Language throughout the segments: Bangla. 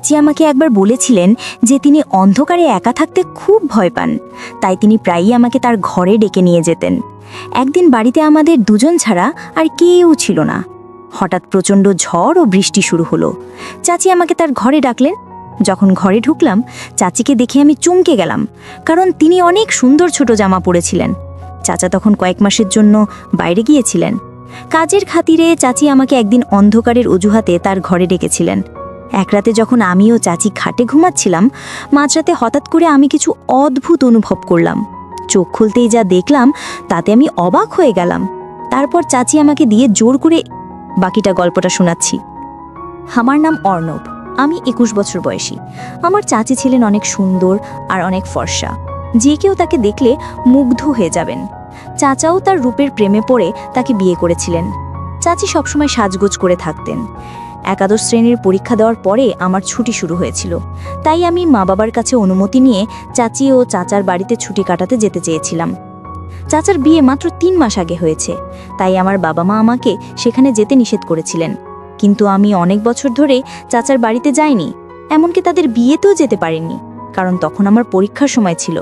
চাচি আমাকে একবার বলেছিলেন যে তিনি অন্ধকারে একা থাকতে খুব ভয় পান, তাই তিনি প্রায়ই আমাকে তার ঘরে ডেকে নিয়ে যেতেন। একদিন বাড়িতে আমাদের দুজন ছাড়া আর কেউ ছিল না। হঠাৎ প্রচণ্ড ঝড় ও বৃষ্টি শুরু হলো। চাচি আমাকে তার ঘরে ডাকলেন। যখন ঘরে ঢুকলাম, চাচিকে দেখে আমি চমকে গেলাম, কারণ তিনি অনেক সুন্দর ছোট জামা পরেছিলেন। চাচা তখন কয়েক মাসের জন্য বাইরে গিয়েছিলেন। কাজের খাতিরে চাচি আমাকে একদিন অন্ধকারের অজুহাতে তার ঘরে ডেকেছিলেন। এক রাতে যখন আমি ও চাচি খাটে ঘুমাচ্ছিলাম, মাঝরাতে হঠাৎ করে আমি কিছু অদ্ভুত অনুভব করলাম। চোখ খুলতেই যা দেখলাম তাতে আমি অবাক হয়ে গেলাম। তারপর চাচি আমাকে দিয়ে জোর করে বাকিটা গল্পটা শোনাচ্ছি। আমার নাম অর্ণব, আমি 21 বছর বয়সী। আমার চাচি ছিলেন অনেক সুন্দর আর অনেক ফর্সা, যে কেউ তাকে দেখলে মুগ্ধ হয়ে যাবেন। চাচাও তার রূপের প্রেমে পড়ে তাকে বিয়ে করেছিলেন। চাচি সবসময় সাজগোজ করে থাকতেন। একাদশ শ্রেণীর পরীক্ষা দেওয়ার পরে আমার ছুটি শুরু হয়েছিল, তাই আমি মা বাবার কাছে অনুমতি নিয়ে চাচি ও চাচার বাড়িতে ছুটি কাটাতে যেতে চেয়েছিলাম। চাচার বিয়ে মাত্র 3 মাস আগে হয়েছে, তাই আমার বাবা মা আমাকে সেখানে যেতে নিষেধ করেছিলেন। কিন্তু আমি অনেক বছর ধরে চাচার বাড়িতে যাইনি, এমনকি তাদের বিয়েতেও যেতে পারিনি, কারণ তখন আমার পরীক্ষার সময় ছিল।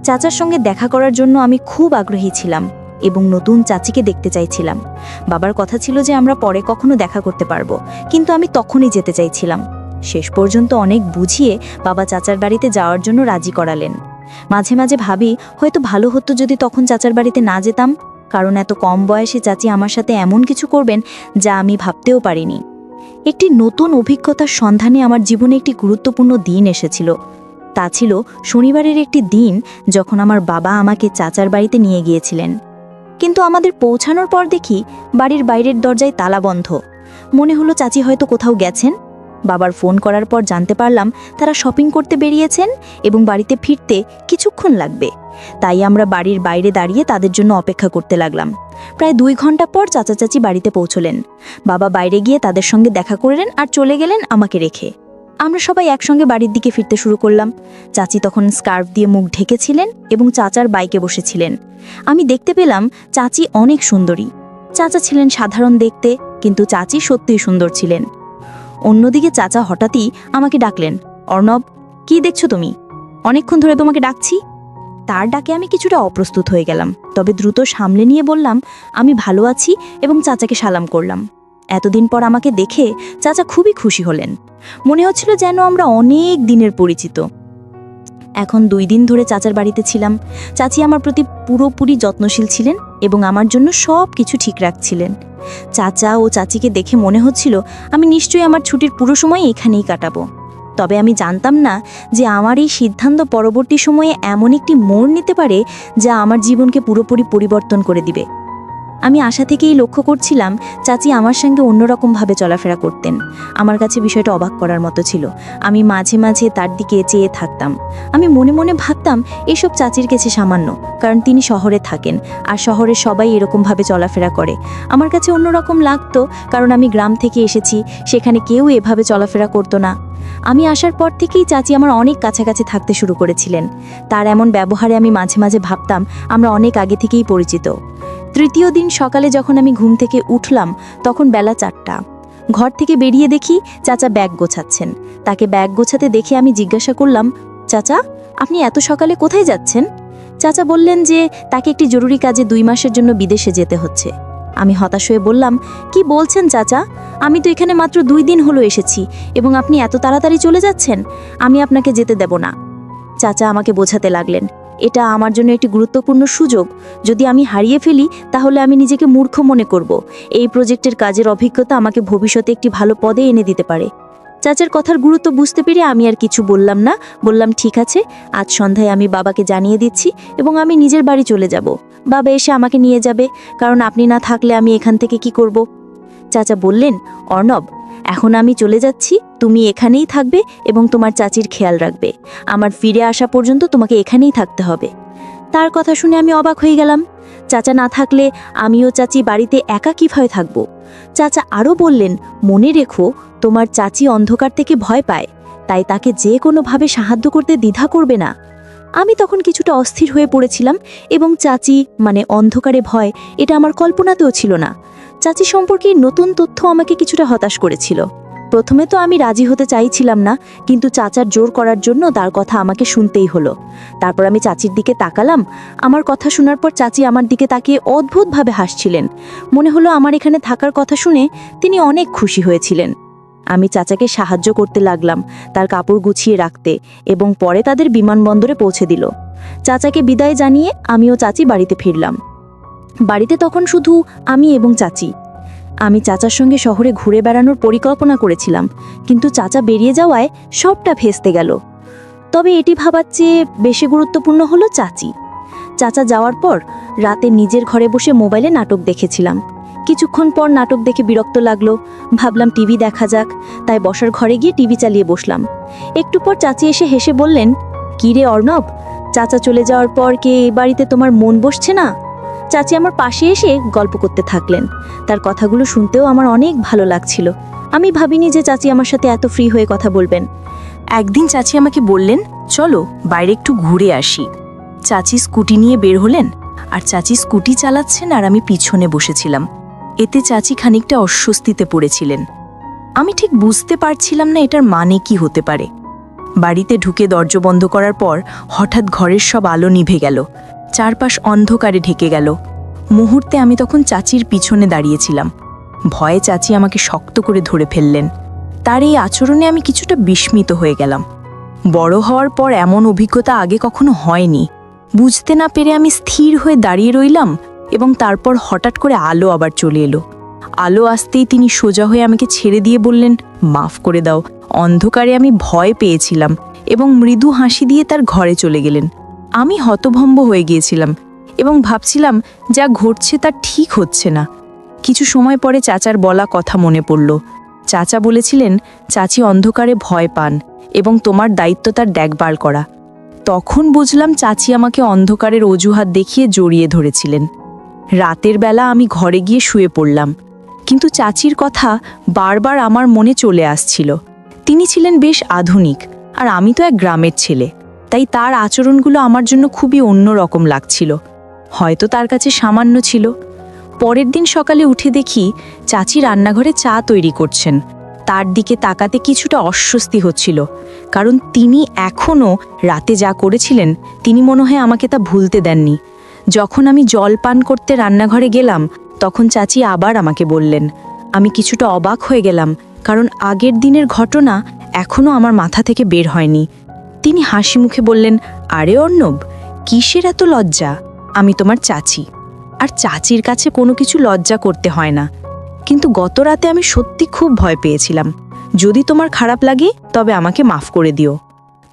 চাচার সঙ্গে দেখা করার জন্য আমি খুব আগ্রহী ছিলাম এবং নতুন চাচিকে দেখতে চাইছিলাম। বাবার কথা ছিল যে আমরা পরে কখনো দেখা করতে পারবো, কিন্তু আমি তখনই যেতে চাইছিলাম। শেষ পর্যন্ত অনেক বুঝিয়ে বাবা চাচার বাড়িতে যাওয়ার জন্য রাজি করালেন। মাঝে মাঝে ভাবি হয়তো ভালো হতো যদি তখন চাচার বাড়িতে না যেতাম, কারণ এত কম বয়সে চাচি আমার সাথে এমন কিছু করবেন যা আমি ভাবতেও পারিনি। একটি নতুন অভিজ্ঞতার সন্ধানে আমার জীবনে একটি গুরুত্বপূর্ণ দিন এসেছিল। তা ছিল শনিবারের একটি দিন, যখন আমার বাবা আমাকে চাচার বাড়িতে নিয়ে গিয়েছিলেন। কিন্তু আমাদের পৌঁছানোর পর দেখি বাড়ির বাইরের দরজায় তালা বন্ধ। মনে হলো চাচি হয়তো কোথাও গেছেন। বাবার ফোন করার পর জানতে পারলাম তারা শপিং করতে বেরিয়েছেন এবং বাড়িতে ফিরতে কিছুক্ষণ লাগবে। তাই আমরা বাড়ির বাইরে দাঁড়িয়ে তাদের জন্য অপেক্ষা করতে লাগলাম। প্রায় 2 ঘন্টা পর চাচা চাচি বাড়িতে পৌঁছলেন। বাবা বাইরে গিয়ে তাদের সঙ্গে দেখা করলেন আর চলে গেলেন আমাকে রেখে। আমরা সবাই একসঙ্গে বাড়ির দিকে ফিরতে শুরু করলাম। চাচি তখন স্কার্ফ দিয়ে মুখ ঢেকেছিলেন এবং চাচার বাইকে বসেছিলেন। আমি দেখতে পেলাম চাচি অনেক সুন্দরী। চাচা ছিলেন সাধারণ দেখতে, কিন্তু চাচি সত্যিই সুন্দর ছিলেন। অন্যদিকে চাচা হঠাৎই আমাকে ডাকলেন, অর্ণব, কি দেখছো তুমি? অনেকক্ষণ ধরে তোমাকে ডাকছি। তার ডাকে আমি কিছুটা অপ্রস্তুত হয়ে গেলাম, তবে দ্রুত সামলে নিয়ে বললাম আমি ভালো আছি এবং চাচাকে সালাম করলাম। এতদিন পর আমাকে দেখে চাচা খুবই খুশি হলেন। মনে হচ্ছিল যেন আমরা অনেক দিনের পরিচিত। এখন 2 দিন ধরে চাচার বাড়িতে ছিলাম। চাচি আমার প্রতি পুরোপুরি যত্নশীল ছিলেন এবং আমার জন্য সব কিছু ঠিক রাখছিলেন। চাচা ও চাচিকে দেখে মনে হচ্ছিল আমি নিশ্চয়ই আমার ছুটির পুরো সময় এখানেই কাটাবো। তবে আমি জানতাম না যে আমার এই সিদ্ধান্ত পরবর্তী সময়ে এমন একটি মোড় নিতে পারে যা আমার জীবনকে পুরোপুরি পরিবর্তন করে দিবে। আমি আশা থেকেই লক্ষ্য করছিলাম চাচি আমার সঙ্গে অন্যরকমভাবে চলাফেরা করতেন। আমার কাছে বিষয়টা অবাক করার মতো ছিল। আমি মাঝে মাঝে তার দিকে চেয়ে থাকতাম। আমি মনে মনে ভাবতাম এসব চাচির কাছে সামান্য, কারণ তিনি শহরে থাকেন আর শহরে সবাই এরকমভাবে চলাফেরা করে। আমার কাছে অন্যরকম লাগতো, কারণ আমি গ্রাম থেকে এসেছি, সেখানে কেউ এভাবে চলাফেরা করতো না। আমি আসার পর থেকেই চাচি আমার অনেক কাছাকাছি থাকতে শুরু করেছিলেন। তার এমন ব্যবহারে আমি মাঝে মাঝে ভাবতাম আমরা অনেক আগে থেকেই পরিচিত। তৃতীয় দিন সকালে যখন আমি ঘুম থেকে উঠলাম, তখন বেলা 4টা। ঘর থেকে বেরিয়ে দেখি চাচা ব্যাগ গোছাচ্ছেন। তাকে ব্যাগ গোছাতে দেখে আমি জিজ্ঞাসা করলাম, চাচা, আপনি এত সকালে কোথায় যাচ্ছেন? চাচা বললেন যে তাকে একটি জরুরি কাজে 2 মাসের জন্য বিদেশে যেতে হচ্ছে। আমি হতাশ হয়ে বললাম, কি বলছেন চাচা? আমি তো এখানে মাত্র 2 দিন হলো এসেছি এবং আপনি এত তাড়াতাড়ি চলে যাচ্ছেন। আমি আপনাকে যেতে দেব না। চাচা আমাকে বোঝাতে লাগলেন, এটা আমার জন্য একটি গুরুত্বপূর্ণ সুযোগ। যদি আমি হারিয়ে ফেলি তাহলে আমি নিজেকে মূর্খ মনে করব। এই প্রজেক্টের কাজের অভিজ্ঞতা আমাকে ভবিষ্যতে একটি ভালো পদে এনে দিতে পারে। চাচার কথার গুরুত্ব বুঝতে পেরে আমি আর কিছু বললাম না। বললাম, ঠিক আছে, আজ সন্ধ্যায় আমি বাবাকে জানিয়ে দিচ্ছি এবং আমি নিজের বাড়ি চলে যাব। বাবা এসে আমাকে নিয়ে যাবে, কারণ আপনি না থাকলে আমি এখান থেকে কি করব? চাচা বললেন, অর্ণব, এখন আমি চলে যাচ্ছি, তুমি এখানেই থাকবে এবং তোমার চাচির খেয়াল রাখবে। আমার ফিরে আসা পর্যন্ত তোমাকে এখানেই থাকতে হবে। তার কথা শুনে আমি অবাক হয়ে গেলাম। চাচা না থাকলে আমিও চাচি বাড়িতে একা কিভাবে থাকব? চাচা আরও বললেন, মনে রেখো, তোমার চাচি অন্ধকার থেকে ভয় পায়, তাই তাকে যে কোনোভাবে সাহায্য করতে দ্বিধা করবে না। আমি তখন কিছুটা অস্থির হয়ে পড়েছিলাম এবং চাচি মানে অন্ধকারে ভয়, এটা আমার কল্পনাতেও ছিল না। চাচি সম্পর্কে নতুন তথ্য আমাকে কিছুটা হতাশ করেছিল। প্রথমে তো আমি রাজি হতে চাইছিলাম না, কিন্তু চাচার জোর করার জন্য তার কথা আমাকে শুনতেই হলো। তারপর আমি চাচির দিকে তাকালাম। আমার কথা শোনার পর চাচি আমার দিকে তাকিয়ে অদ্ভুতভাবে হাসছিলেন। মনে হলো আমার এখানে থাকার কথা শুনে তিনি অনেক খুশি হয়েছিলেন। আমি চাচাকে সাহায্য করতে লাগলাম, তার কাপড় গুছিয়ে রাখতে, এবং পরে তাদের বিমানবন্দরে পৌঁছে দিল। চাচাকে বিদায় জানিয়ে আমিও চাচি বাড়িতে ফিরলাম। বাড়িতে তখন শুধু আমি এবং চাচি। আমি চাচার সঙ্গে শহরে ঘুরে বেড়ানোর পরিকল্পনা করেছিলাম, কিন্তু চাচা বেরিয়ে যাওয়ায় সবটা ভেস্তে গেল। তবে এটি ভাবার চেয়ে বেশি গুরুত্বপূর্ণ হলো চাচি। চাচা যাওয়ার পর রাতে নিজের ঘরে বসে মোবাইলে নাটক দেখেছিলাম। কিছুক্ষণ পর নাটক দেখে বিরক্ত লাগলো, ভাবলাম টিভি দেখা যাক, তাই বসার ঘরে গিয়ে টিভি চালিয়ে বসলাম। একটু পর চাচি এসে হেসে বললেন, "কি রে অর্ণব, চাচা চলে যাওয়ার পর কে এই বাড়িতে তোমার মন বসছে না?" চাচি আমার পাশে এসে গল্প করতে থাকলেন। তার কথাগুলো শুনতেও আমার অনেক ভালো লাগছিল। আমি ভাবিনি যে চাচি আমার সাথে এত ফ্রি হয়ে কথা বলবেন। একদিন চাচি আমাকে বললেন, "চলো বাইরে একটু ঘুরে আসি।" চাচি স্কুটি নিয়ে বের হলেন, আর চাচি স্কুটি চালাচ্ছেন আর আমি পিছনে বসেছিলাম। এতে চাচি খানিকটা অস্বস্তিতে পড়েছিলেন। আমি ঠিক বুঝতে পারছিলাম না এটার মানে কি হতে পারে। বাড়িতে ঢুকে দরজা বন্ধ করার পর হঠাৎ ঘরের সব আলো নিভে গেল, চারপাশ অন্ধকারে ঢেকে গেল। মুহূর্তে আমি তখন চাচির পিছনে দাঁড়িয়েছিলাম। ভয়ে চাচি আমাকে শক্ত করে ধরে ফেললেন। তার এই আচরণে আমি কিছুটা বিস্মিত হয়ে গেলাম। বড় হওয়ার পর এমন অভিজ্ঞতা আগে কখনো হয়নি। বুঝতে না পেরে আমি স্থির হয়ে দাঁড়িয়ে রইলাম, এবং তারপর হঠাৎ করে আলো আবার চলে এলো। আলো আসতেই তিনি সোজা হয়ে আমাকে ছেড়ে দিয়ে বললেন, "মাফ করে দাও, অন্ধকারে আমি ভয় পেয়েছিলাম", এবং মৃদু হাসি দিয়ে তার ঘরে চলে গেলেন। আমি হতভম্ব হয়ে গিয়েছিলাম এবং ভাবছিলাম যা ঘটছে তা ঠিক হচ্ছে না। কিছু সময় পরে চাচার বলা কথা মনে পড়ল। চাচা বলেছিলেন চাচি অন্ধকারে ভয় পান এবং তোমার দায়িত্ব তার দেখভাল করা। তখন বুঝলাম চাচি আমাকে অন্ধকারের অজুহাত দেখিয়ে জড়িয়ে ধরেছিলেন। রাতের বেলা আমি ঘরে গিয়ে শুয়ে পড়লাম, কিন্তু চাচির কথা বারবার আমার মনে চলে আসছিল। তিনি ছিলেন বেশ আধুনিক, আর আমি তো এক গ্রামের ছেলে, তাই তার আচরণগুলো আমার জন্য খুবই অন্যরকম লাগছিল। হয়তো তার কাছে সামান্য ছিল। পরের দিন সকালে উঠে দেখি চাচি রান্নাঘরে চা তৈরি করছেন। তার দিকে তাকাতে কিছুটা অস্বস্তি হচ্ছিল, কারণ তিনি এখনও রাতে যা করেছিলেন তিনি মনে হয় আমাকে তা ভুলতে দেননি। যখন আমি জল পান করতে রান্নাঘরে গেলাম, তখন চাচি আবার আমাকে বললেন। আমি কিছুটা অবাক হয়ে গেলাম, কারণ আগের দিনের ঘটনা এখনও আমার মাথা থেকে বের হয়নি। তিনি হাসি মুখে বললেন, "আরে অর্ণব, কিসের এত লজ্জা? আমি তোমার চাচি, আর চাচির কাছে কোনো কিছু লজ্জা করতে হয় না। কিন্তু গত রাতে আমি সত্যি খুব ভয় পেয়েছিলাম। যদি তোমার খারাপ লাগে তবে আমাকে মাফ করে দিও।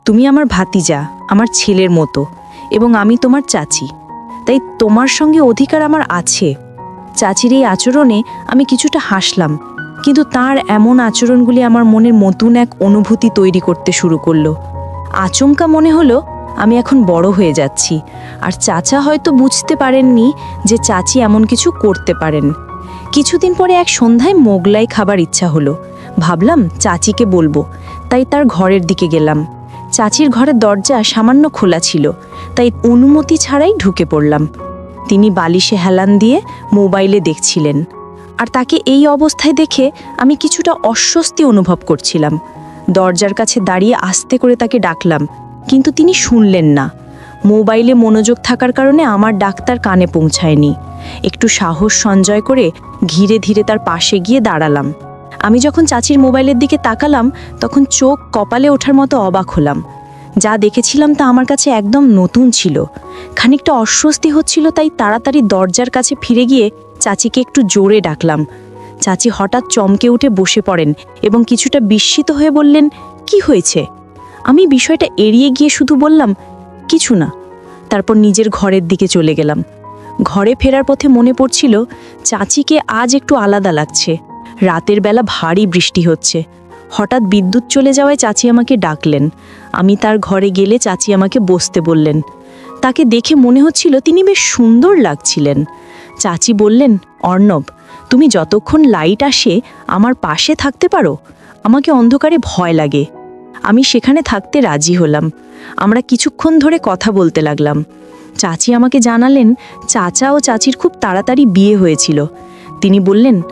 তুমি আমার ভাতিজা, আমার ছেলের মতো, এবং আমি তোমার চাচি, তাই তোমার সঙ্গে অধিকার আমার আছে।" চাচির এই আচরণে আমি কিছুটা হাসলাম, কিন্তু তার এমন আচরণগুলি আমার মনের নতুন এক অনুভূতি তৈরি করতে শুরু করলো। আচমকা মনে হলো আমি এখন বড় হয়ে যাচ্ছি, আর চাচা হয়তো বুঝতে পারেননি যে চাচি এমন কিছু করতে পারেন। কিছুদিন পরে এক সন্ধ্যায় মোগলাই খাবার ইচ্ছা হলো। ভাবলাম চাচিকে বলবো, তাই তার ঘরের দিকে গেলাম। চাচির ঘরের দরজা সামান্য খোলা ছিল, তাই অনুমতি ছাড়াই ঢুকে পড়লাম। তিনি বালিশে হেলান দিয়ে মোবাইলে দেখছিলেন, আর তাকে এই অবস্থায় দেখে আমি কিছুটা অস্বস্তি অনুভব করছিলাম। দরজার কাছে দাঁড়িয়ে আস্তে করে তাকে ডাকলাম, কিন্তু তিনি শুনলেন না। মোবাইলে মনোযোগ থাকার কারণে আমার ডাক তার কানে পৌঁছায়নি। একটু সাহস সঞ্চয় করে ধীরে ধীরে তার পাশে গিয়ে দাঁড়ালাম। আমি যখন চাচির মোবাইলের দিকে তাকালাম, তখন চোখ কপালে ওঠার মতো অবাক হলাম। যা দেখেছিলাম তা আমার কাছে একদম নতুন ছিল। খানিকটা অস্বস্তি হচ্ছিল, তাই তাড়াতাড়ি দরজার কাছে ফিরে গিয়ে চাচিকে একটু জোরে ডাকলাম। চাচি হঠাৎ চমকে উঠে বসে পড়েন এবং কিছুটা বিস্মিত হয়ে বললেন, "কি হয়েছে?" আমি বিষয়টা এড়িয়ে গিয়ে শুধু বললাম, "কিছু না।" তারপর নিজের ঘরের দিকে চলে গেলাম। ঘরে ফেরার পথে মনে পড়ছিল চাচিকে আজ একটু আলাদা লাগছে। রাতের বেলা ভারী বৃষ্টি হচ্ছে। হঠাৎ বিদ্যুৎ চলে যাওয়ায় চাচি আমাকে ডাকলেন। আমি তার ঘরে গেলে চাচি আমাকে বসতে বললেন। তাকে দেখে মনে হচ্ছিল তিনি বেশ সুন্দর লাগছিলেন। চাচি বললেন, "অর্ণব, তুমি যতক্ষণ লাইট আসে আমার পাশে থাকতে পারো। আমাকে অন্ধকারে ভয় লাগে।" আমি সেখানে থাকতে রাজি হলাম। আমরা কিছুক্ষণ ধরে কথা বলতে লাগলাম। চাচি আমাকে জানালেন চাচা ও চাচির খুব তাড়াতাড়ি বিয়ে হয়েছিল। তিনি বললেন,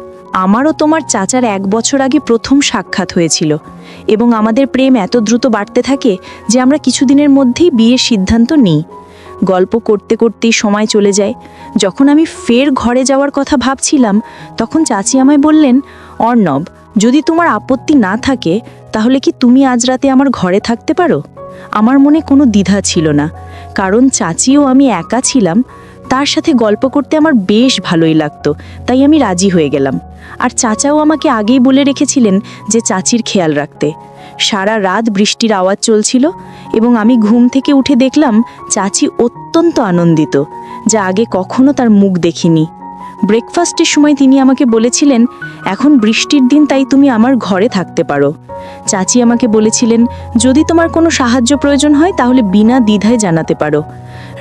আমারও তোমার চাচার 1 বছর আগে প্রথম সাক্ষাৎ হয়েছিল এবং আমাদের প্রেম এত দ্রুত বাড়তে থাকে যে আমরা কিছুদিনের মধ্যেই বিয়ের সিদ্ধান্ত নিই। গল্প করতে করতেই সময় চলে যায়। যখন আমি ফের ঘরে যাওয়ার কথা ভাবছিলাম, তখন চাচি আমায় বললেন, অর্ণব, যদি তোমার আপত্তি না থাকে তাহলে কি তুমি আজ রাতে আমার ঘরে থাকতে পারো? আমার মনে কোনো দ্বিধা ছিল না, কারণ চাচিও আমি একা ছিলাম। তার সাথে গল্প করতে আমার বেশ ভালোই লাগতো, তাই আমি রাজি হয়ে গেলাম। আর চাচাও আমাকে আগেই বলে রেখেছিলেন যে চাচির খেয়াল রাখতে। সারা রাত বৃষ্টির আওয়াজ চলছিল এবং আমি ঘুম থেকে উঠে দেখলাম চাচি অত্যন্ত আনন্দিত, যা আগে কখনো তার মুখ দেখিনি। ব্রেকফাস্টের সময় তিনি আমাকে বলেছিলেন, এখন বৃষ্টির দিন, তাই তুমি আমার ঘরে থাকতে পারো। চাচি আমাকে বলেছিলেন, যদি তোমার কোনো সাহায্য প্রয়োজন হয় তাহলে বিনা দ্বিধায় জানাতে পারো।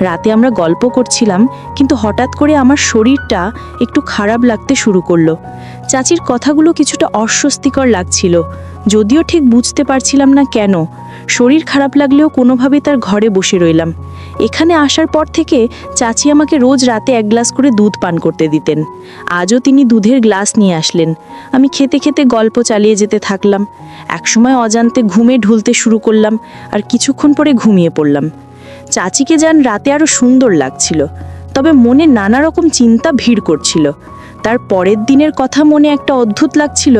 রাতে আমরা গল্প করছিলাম, কিন্তু হঠাৎ করে আমার শরীরটা একটু খারাপ লাগতে শুরু করলো। চাচির কথাগুলো কিছুটা অস্বস্তিকর লাগছিল, যদিও ঠিক বুঝতে পারছিলাম না কেন। শরীর খারাপ লাগলেও কোনোভাবে তার ঘরে বসে রইলাম। এখানে আসার পর থেকে চাচি আমাকে রোজ রাতে 1 গ্লাস করে দুধ পান করতে দিতেন। আজও তিনি দুধের গ্লাস নিয়ে আসলেন। আমি খেতে খেতে গল্প চালিয়ে যেতে থাকলাম। একসময় অজান্তে ঘুমে ঢুলতে শুরু করলাম আর কিছুক্ষণ পরে ঘুমিয়ে পড়লাম। চাচিকে যান রাতে আরও সুন্দর লাগছিল, তবে মনে নানা রকম চিন্তা ভিড় করছিল। তার পরের দিনের কথা মনে একটা অদ্ভুত লাগছিল,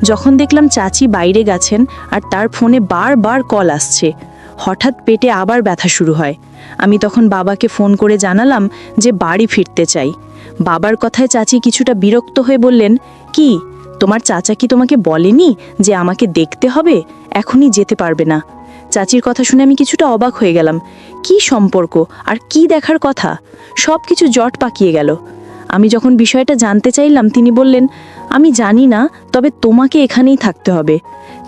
যখন দেখলাম চাচি বাইরে গেছেন আর তার ফোনে বারবার কল আসছে। হঠাৎ পেটে আবার ব্যথা শুরু হয়। আমি তখন বাবাকে ফোন করে জানালাম যে বাড়ি ফিরতে চাই। বাবার কথায় চাচি কিছুটা বিরক্ত হয়ে বললেন, কি, তোমার চাচা কি তোমাকে বলেনি যে আমাকে দেখতে হবে? এখনই যেতে পারবে না। চাচির কথা শুনে আমি কিছুটা অবাক হয়ে গেলাম। কি সম্পর্ক আর কি দেখার কথা? সব কিছু জট পাকিয়ে গেল। আমি যখন বিষয়টা জানতে চাইলাম, তিনি বললেন, আমি জানি না, তবে তোমাকে এখানেই থাকতে হবে।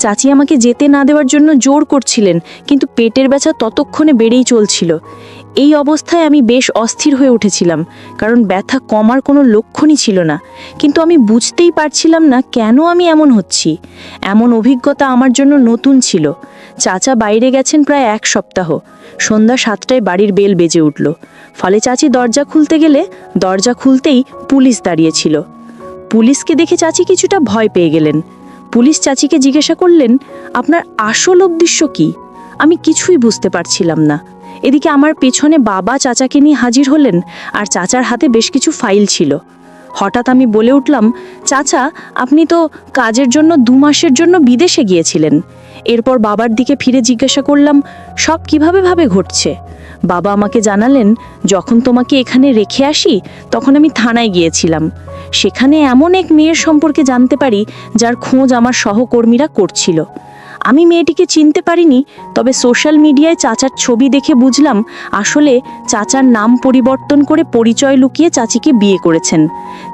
চাচি আমাকে যেতে না দেওয়ার জন্য জোর করছিলেন, কিন্তু পেটের ব্যথা ততক্ষণে বেড়েই চলছিল। এই অবস্থায় আমি বেশ অস্থির হয়ে উঠেছিলাম, কারণ ব্যথা কমার কোনো লক্ষণই ছিল না। কিন্তু আমি বুঝতেই পারছিলাম না কেন আমি এমন হচ্ছি। এমন অভিজ্ঞতা আমার জন্য নতুন ছিল। চাচা বাইরে গেছেন প্রায় 1 সপ্তাহ। সন্ধ্যা 7টায় বাড়ির বেল বেজে উঠল। ফলে চাচি দরজা খুলতে গেলে দরজা খুলতেই পুলিশ দাঁড়িয়েছিল। পুলিশকে দেখে চাচি কিছুটা ভয় পেয়ে গেলেন। পুলিশ চাচিকে জিজ্ঞাসা করলেন, আপনার আসল উদ্দেশ্য কি? আমি কিছুই বুঝতে পারছিলাম না। এদিকে আমার পেছনে বাবা চাচাকে নিয়ে হাজির হলেন, আর চাচার হাতে বেশ কিছু ফাইল ছিল। হঠাৎ আমি বলে উঠলাম, চাচা, আপনি তো কাজের জন্য 2 মাসের জন্য বিদেশে গিয়েছিলেন। এরপর বাবার দিকে ফিরে জিজ্ঞাসা করলাম, সব কিভাবে ঘটছে? বাবা আমাকে জানালেন, যখন তোমাকে এখানে রেখে আসি তখন আমি থানায় গিয়েছিলাম। সেখানে এমন এক মেয়ের সম্পর্কে জানতে পারি যার খোঁজ আমার সহকর্মীরা করছিল। আমি মেয়েটিকে চিনতে পারিনি, তবে সোশ্যাল মিডিয়ায় চাচার ছবি দেখে বুঝলাম আসলে চাচার নাম পরিবর্তন করে পরিচয় লুকিয়ে চাচিকে বিয়ে করেছেন।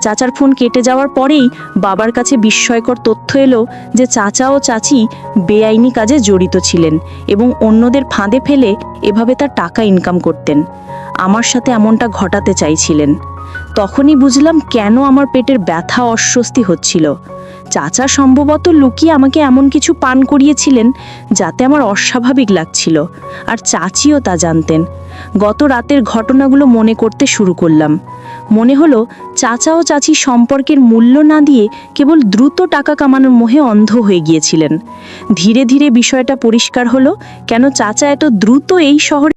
চাচার ফোন কেটে যাওয়ার পরেই বাবার কাছে বিস্ময়কর তথ্য এলো যে চাচা ও চাচি বেআইনি কাজে জড়িত ছিলেন এবং অন্যদের ফাঁদে ফেলে এভাবে তার টাকা ইনকাম করতেন। আমার সাথে এমনটা ঘটাতে চাইছিলেন। তখনই বুঝলাম কেন আমার পেটের ব্যথা অস্বস্তি হচ্ছিল। চাচা সম্ভবত লুকিয়ে আমাকে এমন কিছু পান করিয়েছিলেন যাতে আমার অস্বাভাবিক লাগছিল, আর চাচিও তা জানতেন। গত রাতের ঘটনাগুলো মনে করতে শুরু করলাম। মনে হলো চাচা ও চাচি সম্পর্কের মূল্য না দিয়ে কেবল দ্রুত টাকা কামানোর মোহে অন্ধ হয়ে গিয়েছিলেন। ধীরে ধীরে বিষয়টা পরিষ্কার হলো কেন চাচা এত দ্রুত এই শহরে